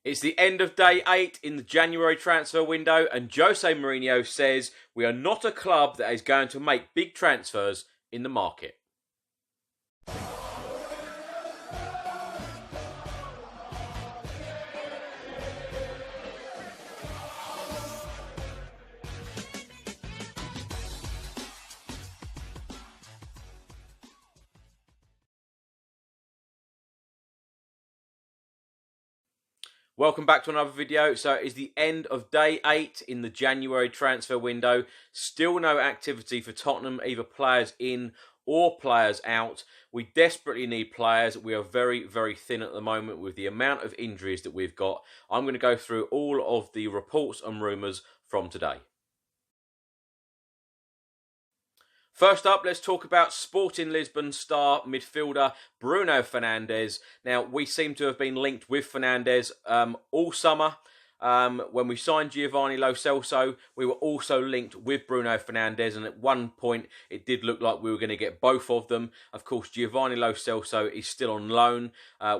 It's the end of day 8 in the January transfer window, and Jose Mourinho says we are not a club that is going to make big transfers in the market. Welcome back to another video. So it is the end of day 8 in the January transfer window. Still no activity for Tottenham, either players in or players out. We desperately need players. We are very, very thin at the moment with the amount of injuries that we've got. I'm going to go through all of the reports and rumours from today. First up, let's talk about Sporting Lisbon star midfielder Bruno Fernandes. Now, we seem to have been linked with Fernandes all summer. When we signed Giovanni Lo Celso, we were also linked with Bruno Fernandes, and at one point it did look like we were going to get both of them. Of course, Giovanni Lo Celso is still on loan.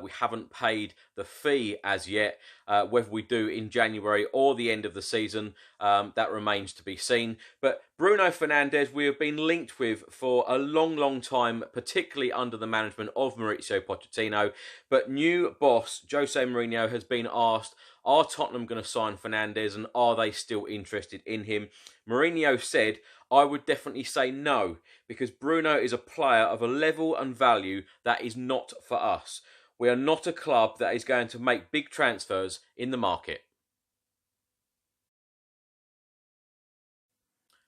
We haven't paid the fee as yet. Whether we do in January or the end of the season, that remains to be seen. But Bruno Fernandes, we have been linked with for a long, long time, particularly under the management of Mauricio Pochettino. But new boss, Jose Mourinho, has been asked, are Tottenham going to sign Fernandes, and are they still interested in him? Mourinho said, I would definitely say no, because Bruno is a player of a level and value that is not for us. We are not a club that is going to make big transfers in the market.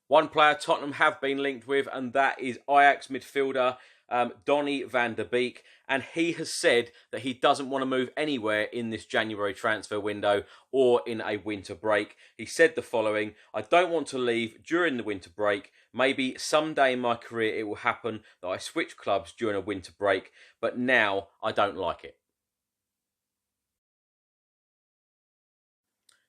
One player Tottenham have been linked with, and that is Ajax midfielder Donny van der Beek, and he has said that he doesn't want to move anywhere in this January transfer window or in a winter break. He said the following: I don't want to leave during the winter break. Maybe someday in my career it will happen that I switch clubs during a winter break, but now I don't like it.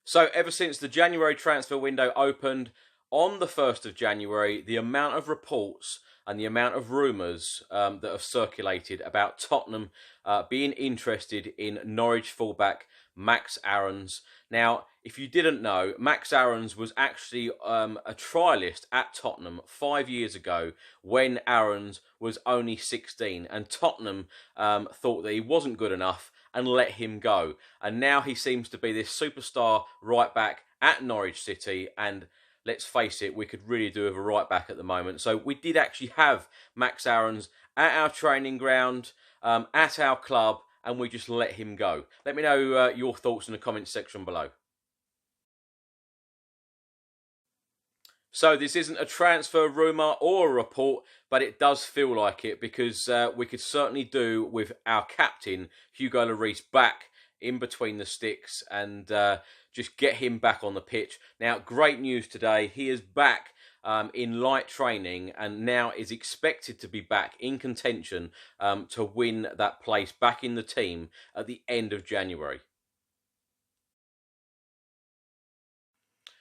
So ever since the January transfer window opened on the 1st of January, the amount of reports and the amount of rumours that have circulated about Tottenham being interested in Norwich fullback Max Aarons. Now, if you didn't know, Max Aarons was actually a trialist at Tottenham 5 years ago when Aarons was only 16, and Tottenham thought that he wasn't good enough and let him go. And now he seems to be this superstar right back at Norwich City, and let's face it, we could really do with a right back at the moment. So we did actually have Max Aarons at our training ground, at our club, and we just let him go. Let me know your thoughts in the comments section below. So this isn't a transfer rumour or a report, but it does feel like it, because we could certainly do with our captain, Hugo Lloris, back in between the sticks and just get him back on the pitch. Now, great news today. He is back in light training and now is expected to be back in contention to win that place back in the team at the end of January.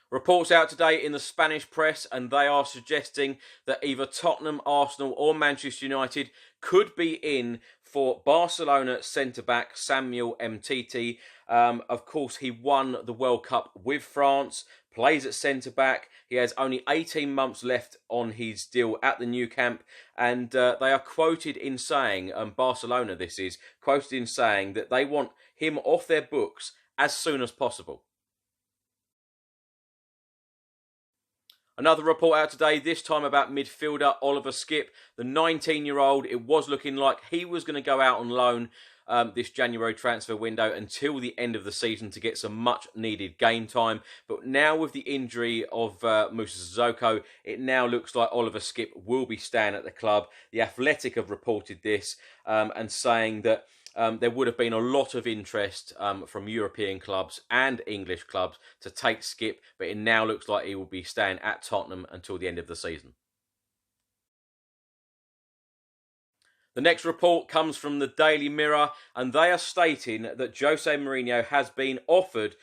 Reports out today in the Spanish press, and they are suggesting that either Tottenham, Arsenal or Manchester United could be in for Barcelona centre-back Samuel Umtiti. Of course, he won the World Cup with France, plays at centre-back. He has only 18 months left on his deal at the Nou Camp, and they are quoted in saying, Barcelona this is, quoted in saying that they want him off their books as soon as possible. Another report out today, this time about midfielder Oliver Skipp, the 19-year-old. It was looking like he was going to go out on loan this January transfer window until the end of the season to get some much-needed game time. But now with the injury of Moussa Sissoko, it now looks like Oliver Skipp will be staying at the club. The Athletic have reported this and saying that there would have been a lot of interest from European clubs and English clubs to take Skipp, but it now looks like he will be staying at Tottenham until the end of the season. The next report comes from the Daily Mirror, and they are stating that Jose Mourinho has been offered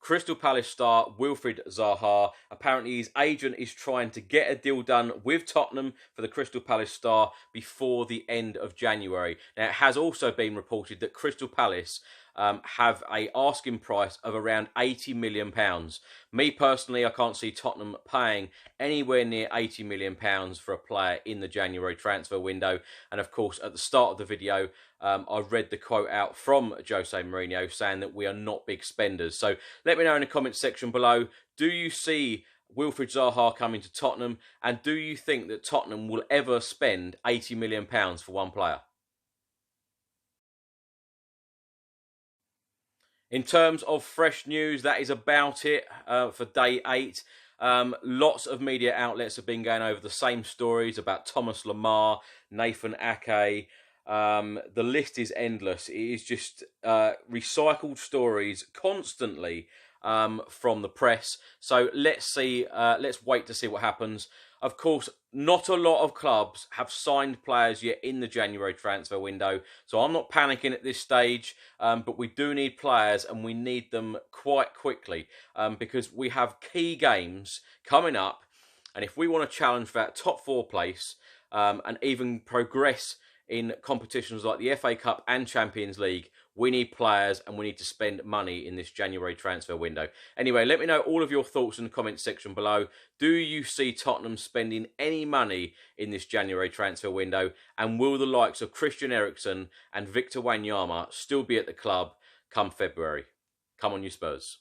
Crystal Palace star Wilfried Zaha. Apparently his agent is trying to get a deal done with Tottenham for the Crystal Palace star before the end of January. Now, it has also been reported that Crystal Palace have a asking price of around £80 million. Me personally, I can't see Tottenham paying anywhere near £80 million for a player in the January transfer window. And of course, at the start of the video, I read the quote out from Jose Mourinho saying that we are not big spenders. So let me know in the comments section below, do you see Wilfried Zaha coming to Tottenham? And do you think that Tottenham will ever spend £80 million for one player? In terms of fresh news, that is about it for day 8. Lots of media outlets have been going over the same stories about Thomas Lemar, Nathan Ake. The list is endless. It is just recycled stories constantly from the press. So let's see. Let's wait to see what happens. Of course, not a lot of clubs have signed players yet in the January transfer window, so I'm not panicking at this stage, but we do need players, and we need them quite quickly, because we have key games coming up, and if we want to challenge for that top 4 place, and even progress in competitions like the FA Cup and Champions League, we need players and we need to spend money in this January transfer window. Anyway, let me know all of your thoughts in the comments section below. Do you see Tottenham spending any money in this January transfer window? And will the likes of Christian Eriksen and Victor Wanyama still be at the club come February? Come on, you Spurs.